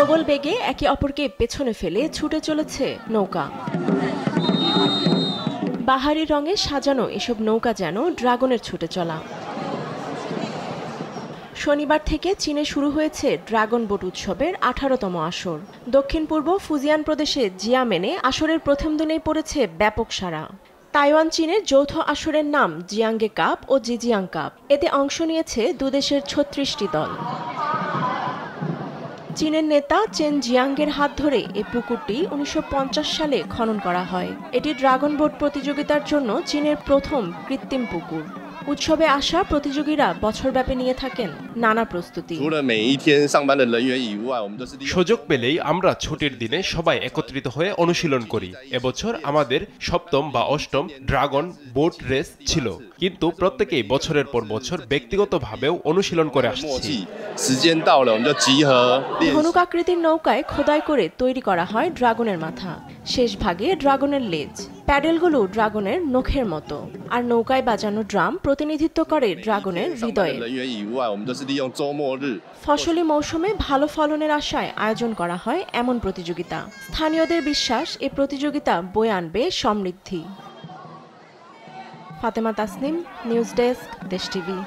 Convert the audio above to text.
প্রবল বেগে একে অপরকে পেছনে ফেলে ছুটে চলেছে নৌকা। বাহারি রঙে সাজানো এসব নৌকা যেন ড্রাগনের ছুটে চলা। শনিবার থেকে চীনে শুরু হয়েছে ড্রাগন বোট উৎসবের 18তম আসর। দক্ষিণ পূর্ব ফুজিয়ান প্রদেশে জিয়ামেনে আসরের প্রথম দিনেই পড়েছে ব্যাপক সাড়া। তাইওয়ান চীনের যৌথ আসরের নাম জিয়াংগে কাপ ও জিজিয়াং কাপ। এতে অংশ নিয়েছে দুদেশের 36টি দল। চীনের নেতা চেন জিয়াংগের হাত ধরে এই পুকুরটি 1950 সালে খনন করা হয়। এটি ড্রাগন বোট প্রতিযোগিতার জন্য চীনের প্রথম কৃত্রিম পুকুর। উৎসবে আসা প্রতিযোগীরা বছরব্যাপী নিয়ে থাকেন নানা প্রস্তুতি। সুযোগ পেলেই আমরা ছুটির দিনে সবাই একত্রিত হয়ে অনুশীলন করি। এবছর আমাদের 7ম বা 8ম ড্রাগন বোট রেস ছিল, কিন্তু প্রত্যেকেই বছরের পর বছর ব্যক্তিগতভাবেও অনুশীলন করে আসছি। ধনুক আকৃতির নৌকায় খোদাই করে তৈরি করা হয় ড্রাগনের মাথা, শেষ ভাগে ড্রাগনের লেজ। প্যাডেলগুলো ড্রাগনের নখের মতো, আর নৌকায় বাজানো ড্রাম প্রতিনিধিত্ব করে ড্রাগনের হৃদয়ে। ফসলি মৌসুমে ভালো ফলনের আশায় আয়োজন করা হয় এমন প্রতিযোগিতা। স্থানীয়দের বিশ্বাস এই প্রতিযোগিতা বয়ে আনবে সমৃদ্ধি। ফাতেমা তাসনিম, নিউজ ডেস্ক, দেশ টিভি।